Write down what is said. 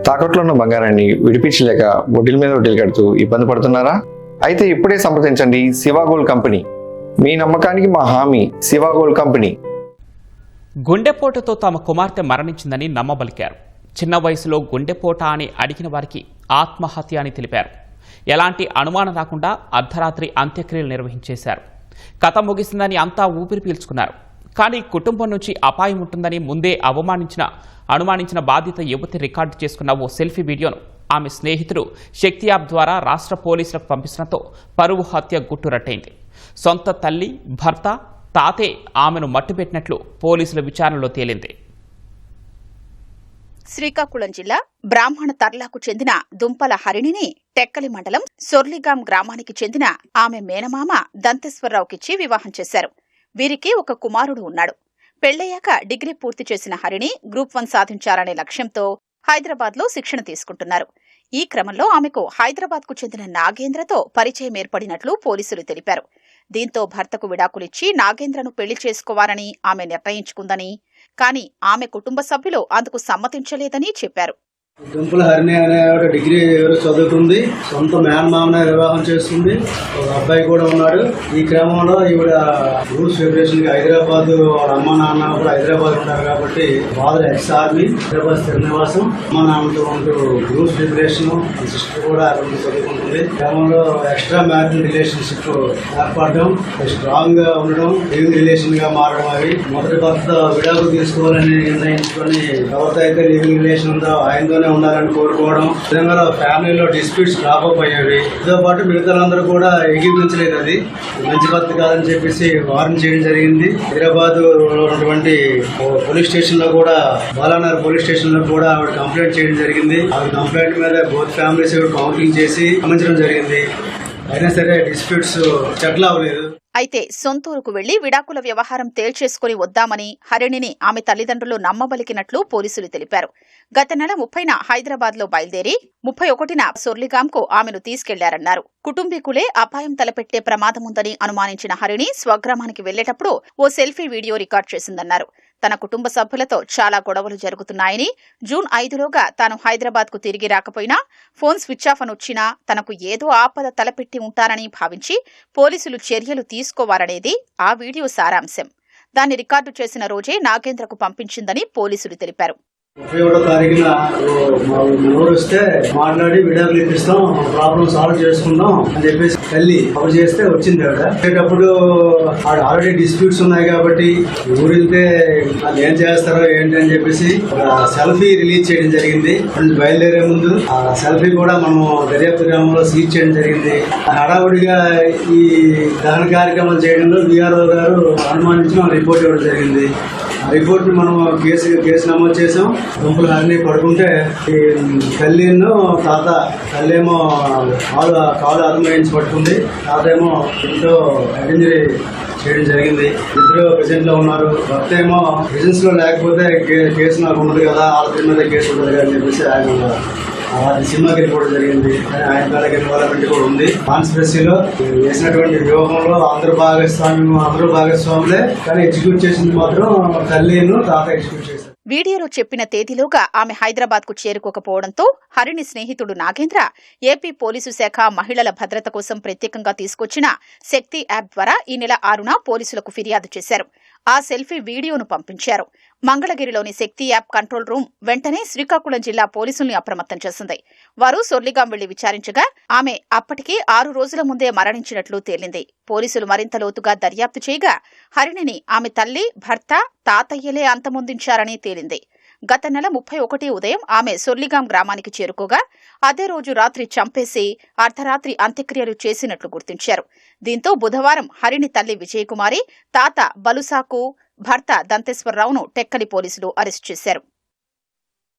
తాకట్లో ఉన్న బంగారాన్ని విడిపించలేక వడ్డీల మీద వడ్డీలు కడుతూ ఇబ్బంది పడుతున్నారా? అయితే ఇప్పుడే సంప్రదించండి శివ గోల్డ్ కంపెనీ. మీ నమ్మకానికి మా హామీ శివ గోల్డ్ కంపెనీ. గుండెపోటుతో తమ కుమార్తె మరణించిందని నమ్మబలికారు. చిన్న వయసులో గుండెపోట అని అడిగిన వారికి ఆత్మహత్య అని తెలిపారు. ఎలాంటి అనుమానం రాకుండా అర్ధరాత్రి అంత్యక్రియలు నిర్వహించేశారు. కథ ముగిసిందని అంతా ఊపిరి పీల్చుకున్నారు. కానీ కుటుంబం నుంచి అపాయం ఉంటుందని ముందే అనుమానించిన బాధిత యువతి రికార్డు చేసుకున్న ఓ సెల్ఫీ వీడియోను ఆమె స్నేహితుడు శక్తి యాప్ ద్వారా రాష్ట్ర పోలీసులకు పంపించడంతో పరువు హత్య గుట్టురట్టయింది. సొంత తల్లి, భర్త, తాతే ఆమెను మట్టుపెట్టినట్లు పోలీసుల విచారణలో తేలింది. శ్రీకాకుళం జిల్లా బ్రాహ్మణ తర్లాకు చెందిన దుంపల హరిణిని టెక్కలి మండలం సొర్లిగాం గ్రామానికి చెందిన ఆమె మేనమామ దంతేశ్వరరావుకిచ్చి వివాహం చేశారు. వీరికి ఒక కుమారుడు ఉన్నాడు. పెళ్లయ్యాక డిగ్రీ పూర్తి చేసిన హరిణి గ్రూప్ 1 సాధించాలనే లక్ష్యంతో హైదరాబాద్లో శిక్షణ తీసుకుంటున్నారు. ఈ క్రమంలో ఆమెకు హైదరాబాద్కు చెందిన నాగేంద్రతో పరిచయం ఏర్పడినట్లు పోలీసులు తెలిపారు. దీంతో భర్తకు విడాకులిచ్చి నాగేంద్రను పెళ్లి చేసుకోవాలని ఆమె నిర్ణయించుకుందని, కానీ ఆమె కుటుంబ సభ్యులు అందుకు సమ్మతించలేదని చెప్పారు. దుంపల హరిణి అనే ఆవిడ డిగ్రీ చదువుతుంది. సొంత మేనమామనే వివాహం చేస్తుంది. ఒక అబ్బాయి కూడా ఉన్నాడు. ఈ క్రమంలో ఈవిడ రూల్స్ ఫెడరేషన్ కి హైదరాబాద్, వాళ్ళ అమ్మ నాన్న కూడా హైదరాబాద్ ఉంటారు కాబట్టి ఫాదర్ ఎక్స్ ఆర్మీ, హైదరాబాద్ స్థిర నివాసం, అమ్మ నాన్నతో ఉంటూ రూల్స్ ఫెడరేషన్, సిస్టర్ కూడా చదువుకుంటుంది. క్రమంలో ఎక్స్ట్రా మ్యారిటల్ రిలేషన్షిప్ ఏర్పడడం, స్ట్రాంగ్ గా ఉండడం, లివింగ్ రిలేషన్ గా మారడం, అవి మొదటి భర్త విడాకులు తీసుకోవాలని నిర్ణయించుకొని ఎవరితో అయితే లివింగ్ రిలేషన్ ఉందో ఆయనతో ఉండాలని కోరుకోవడం, విధంగా ఫ్యామిలీలో డిస్ప్యూట్స్ డ్రాప్ అయ్యేవి. దీంతో పాటు మిగతాలందరూ కూడా ఎగిరించలేదు. అది మంచి పద్ధతి కాదని చెప్పేసి వార్న్ చేయడం జరిగింది. హైదరాబాద్ ఉన్నటువంటి పోలీస్ స్టేషన్ లో కూడా, బాలానగర్ పోలీస్ స్టేషన్ లో కూడా ఆవిడ కంప్లైంట్ చేయడం జరిగింది. ఆవిడ కంప్లైంట్ మీద బోత్ ఫ్యామిలీస్ కౌన్సిలింగ్ చేసి గమనించడం జరిగింది. అయినా సరే డిస్ప్యూట్స్ సెటిల్ అవ్వలేదు. అయితే సొంతూరుకు వెళ్లి విడాకుల వ్యవహారం తేల్చేసుకుని వద్దామని హరిణిని ఆమె తల్లిదండ్రులు నమ్మబలికినట్లు పోలీసులు తెలిపారు. గత నెల 30న హైదరాబాద్లో బయలుదేరి 31న సొర్లిగాంకు ఆమెను తీసుకెళ్లారన్నారు. కుటుంబీకులే అపాయం తలపెట్టే ప్రమాదముందని అనుమానించిన హరిణి స్వగ్రామానికి వెళ్లేటప్పుడు ఓ సెల్ఫీ వీడియో రికార్డు చేసిందన్నారు. తన కుటుంబ సభ్యులతో చాలా గొడవలు జరుగుతున్నాయని, జూన్ 5లోగా తాను హైదరాబాద్కు తిరిగి రాకపోయినా ఫోన్ స్విచ్ ఆఫ్ అనొచ్చినా తనకు ఏదో ఆపద తలపెట్టి ఉంటారని భావించి పోలీసులు చర్యలు తీసుకోవాలనేది ఆ వీడియో సారాంశం. దాన్ని రికార్డు చేసిన రోజే నాగేంద్రకు పంపించిందని పోలీసులు తెలిపారు. 31వ తారీఖున మనోడు వస్తే మాట్లాడి విడాకులు ఇప్పిస్తాం, ప్రాబ్లం సాల్వ్ చేసుకుందాం అని చెప్పేసి తల్లి కవర్ చేస్తే వచ్చింది. ఆవిడ వచ్చేటప్పుడు ఆల్రెడీ డిస్ప్యూట్స్ ఉన్నాయి కాబట్టి ఊరితే వాళ్ళు ఏం చేస్తారో ఏంటి అని చెప్పేసి సెల్ఫీ రిలీజ్ చేయడం జరిగింది. బయలుదేరే ముందు ఆ సెల్ఫీ కూడా మనము దర్యాప్తు గ్రామంలో సీజ్ చేయడం జరిగింది. హడావుడిగా ఈ దహన కార్యక్రమాలు చేయడంలో విఆర్ఓ గారు అనుమానించిన రిపోర్ట్ ఇవ్వడం జరిగింది. ఆ రిపోర్ట్ ని మనం కేసు నమోదు చేసాం. దుంపలు హరిణి పడుకుంటే ఈ తల్లిను తాత, తల్లేమో కాలు అర్థమయించి పట్టుకుంది, తాత ఏమో ఎంతో ఇంజరీ చేయడం జరిగింది. ఇద్దరు ప్రెసెంట్ లో ఉన్నారు. భర్త ఏమో ప్రెసెన్స్ లో లేకపోతే కేసు నాకు ఉండదు కదా, వాళ్ళ మీద కేసు ఉండదు కదా అని చెప్పేసి ఆయన సినిమాకి వెళ్ళిపోవడం జరిగింది. ఆయన కాలకి ఇన్వాల్వ్మెంట్ కూడా ఉంది. కాన్స్పిరసీలో చేసినటువంటి వ్యూహంలో అందరూ భాగస్వాములే, కానీ ఎగ్జిక్యూట్ చేసింది మాత్రం తల్లిను తాత ఎగ్జిక్యూట్ చేశారు. వీడియోలో చెప్పిన తేదీలోగా ఆమె హైదరాబాద్కు చేరుకోకపోవడంతో హరిణి స్నేహితుడు నాగేంద్ర ఏపీ పోలీసు శాఖ మహిళల భద్రత కోసం ప్రత్యేకంగా తీసుకొచ్చిన శక్తి యాప్ ద్వారా ఈ నెల 6న పోలీసులకు ఫిర్యాదు చేశారు. ఆ సెల్ఫీ వీడియోను పంపించారు. మంగళగిరిలోని శక్తి యాప్ కంట్రోల్ రూమ్ వెంటనే శ్రీకాకుళం జిల్లా పోలీసుల్ని అప్రమత్తం చేసింది. వారు సొర్లిగాం వెళ్లి విచారించగా ఆమె అప్పటికే 6 రోజుల ముందే మరణించినట్లు తేలింది. పోలీసులు మరింత లోతుగా దర్యాప్తు చేయగా హరిణిని ఆమె తల్లి, భర్త, తాతయ్యలే అంతమొందించారని తేలింది. గత నెల 31 ఉదయం ఆమె సొర్లిగాం గ్రామానికి చేరుకోగా అదే రోజు రాత్రి చంపేసి అర్ధరాత్రి అంత్యక్రియలు చేసినట్లు గుర్తించారు. దీంతో బుధవారం హరిణి తల్లి విజయకుమారి, తాత బలుసాకు, భర్త దంతేశ్వరరావును టెక్కలి పోలీసులు అరెస్టు చేశారు.